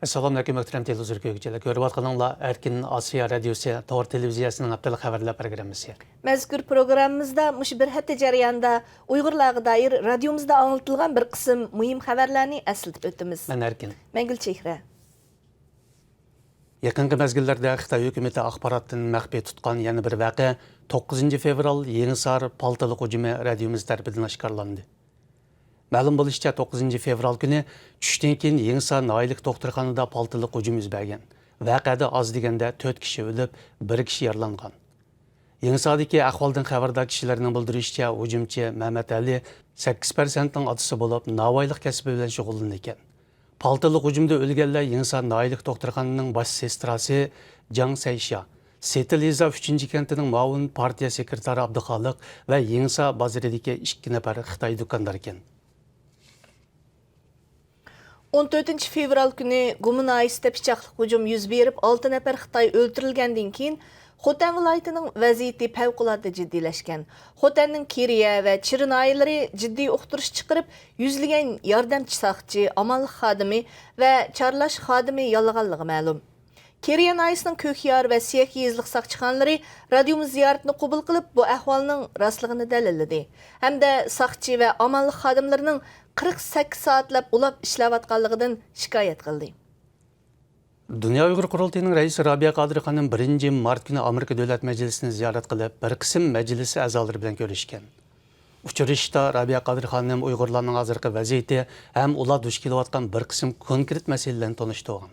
Assalamu alaikum muhtaram televizor ko'ruvchilar. Ko'rib atqaninglar Erkin Osiyo radiosi To'r televiziyasining haftalik xabarlar programmasi. Mazkur programmamizda mush bir hafta jarayonida Uyg'urlarga doir radiomizda anlatilgan bir qism muhim xabarlarni eslatib o'tamiz. Men Erkin. Men Gulchehra. Yaqinqi mezgillarda Xitoy hukumatı axborotni maxfiy tutgan yana bir voqea 9 fevral Yenisar paltaliq hujumi radiomiz tarafidan oshkorlandi. Ma'lum bo'lishicha 9 fevral kuni tushdan keyin Yenisar noyillik doktorxonada paltaliq hujum yuz bergan. Voqeada oz deganda 4 kishi o'lib, 1 kishi yaralangan. Yenisardagi ahvoldan xabardor kishilarning bildirishicha, hujumchi Mehmet Ali 8% ning otasi bo'lib, noyillik kasbi bilan shug'ullangan ekan. Paltaliq hujumda o'lganlar Yenisar noyillik doktorxonasining bosh sestrasi Jang Saysha, Setiliza 3-kentining muavin partiya sekretari Abduxoliq va Yenisar bozoridagi 2 nafar Xitoy do'kondor ekan. 14 fevral günü Gumunayis'te piçaqlıq hücum yüz berib 6 nafar Xitoy öldürülgəndən keyin Xotan vilayetining vaziyati favqulodda jiddiyleşken. Xotanning Kiriya və Çirinayları ciddi uqtirish chiqarib, yüzlügen yardımcı saqchi, amallik xodimi və çarlash xodimi yollaganligi ma'lum. Kiriya nayisining Ko'kyar və Siyek yezliq saqchixonalari radiomiz ziyoratini qabul qilib, bu ahvolning rostligini dalilladi. Hamda saqchi və amallik xodimlarining 48 soatlab ulab ishlayotganligidan shikoyat qildi. Dünya Uyghur Qurultayının raisi Rabia Qadiri Xonim 1 mart günü Amerika Davlat Meclisi'ni ziyorat qilib, bir qism meclisi a'zolari bilan ko'rishgan. Uchrashishda Rabia Qadiri Xonim Uyg'urlarning hozirgi vaziyati ham ular duch kelayotgan bir qism konkret masalalarni tanishtirgan.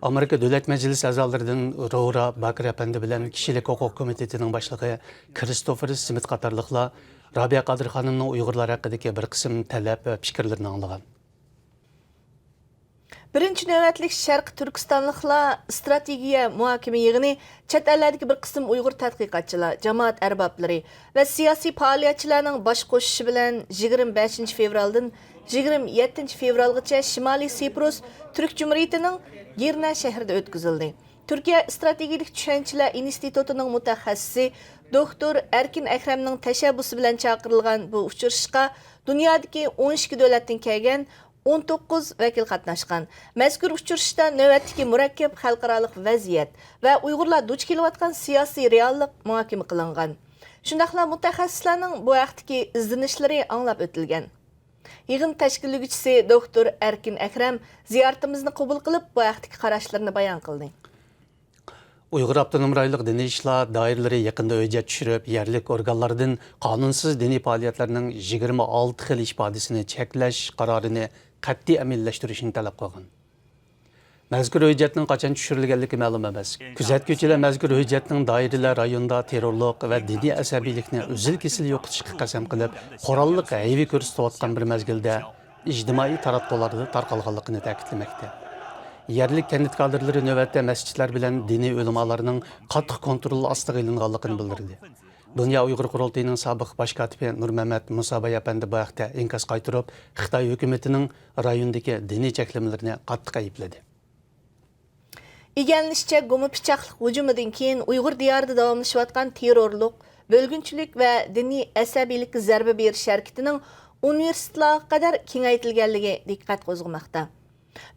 Amerika Davlat Meclisi a'zolaridan Roura Bakir Efendi bilan Kishilik huquq komitetining boshlig'i Christopher Smith qatorliqlar Rabia Qadiri Xonimning Uyg'urlar haqidagi bir qism talab va fikrlarini anglagan. Birinchi navbatlik Sharq Turkistonliklar strategiya muhokama yig'ini chet ellardagi bir qism Uyg'ur tadqiqotchilar, jamoat arboblari va siyosiy faoliyatchilarning bosh qo'shishi bilan 25 fevraldan 27 fevralgacha Shimoliy Siprus Turk Jumhuriyatining Girna shahrida o'tkazildi. Turkiya strategik tushunchalar institutining mutaxassisi Doktor Erkin Akramning tashabbusi bilan chaqirilgan bu uchrashishga dunyodagi 12 davlatdan kelgan 19 vakil qatnashgan. Mazkur uchrashishda navbatdagi murakkab xalqaro vaziyat va Uyg'urlar duch kelayotgan siyosiy reallik muhokama qilingan. Shundaqla mutaxassislarning bu vaqtdagi izlanishlari anglab o'tilgan. Yig'in tashkillovchisi Doktor Erkin Akram ziyoratimizni qabul qilib, bu vaqtdagi qarashlarini bayon qildi. Uyghur Abdunum rayonluq diniy ishlar doiralari yaqinda hujjat tushirib, yerlik organlardan qonunsiz diniy faoliyatlarning 26 xil ifodasini cheklash qarorini qat'iy amaliyashtirishni talab qilgan. Mazkur hujjatning qachon tushirilganligi ma'lum emas. Kuzatuvchilar mazkur hujjatning doiralar rayonda terrorlik va diniy asabiylikni uzil-kesil yo'qotishga qasam qilib, qurolliq hayvi ko'rsatayotgan bir mezgilda ijtimoiy taratqularda tarqalganligini ta'kidlamoqda. Yerlik kandid kadrlari navbatda masjidlar bilan diniy ulamolarning qattiq kontrol ostiga ilinganligini bildirdi. Dünya Uyghur Qurultayının sobiq bosh kotibi Nurmamat Musabay Efendi bu haqda inkas qaytirib, Xitoy hukumatining rayondagi diniy cheklamalarini qattiq aybladi. İgənlişcə Gumi piçaqlıq hücumidan keyin Uyghur diyarida davamlaşıyotgan terrorluq, bölgünçülük və diniy əsəbilikə zərbə beriş hərəkətinin universitetlərə qədər kengaytirilganligi diqqat qo'zg'amoqda.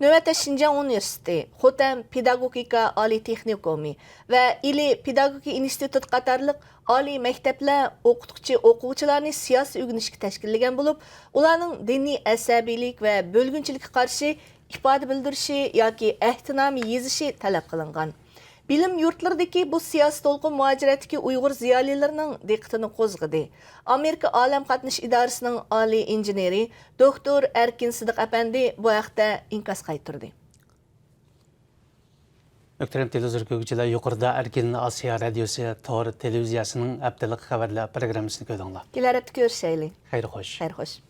Növətdə Şinjan Universiteti, Xotan Pedagogika Oliy Texnikumi və İli Pedagogika İnstitut qatarlıq oliy maktablar o'quvchilarni siyosiy o'rganishga tashkillagan bo'lib, ularning diniy asabiylik va bölgünçülükə qarshi ifoda bildirishi yoki ehtinomi yezishi talab qilingan. Bilim yurtlaridagi bu siyosiy to'lqin muajiratdagi Uyg'ur ziyolilarining diqqatini qo'zg'adi. Amerika Olam qatnash idorasining oliy injeneri Doktor Erkin Sidiq Efendi bu haqda inkas qaytirdi. Muhtaram televizor ko'ruvchilar, yuqorida Erkin Osiyo radiosi To'r televiziyasining haftalik xabarlar programmasini ko'rdinglar. Kelar hafta ko'rishaylik. Xayr xo'sh. Xayr xo'sh.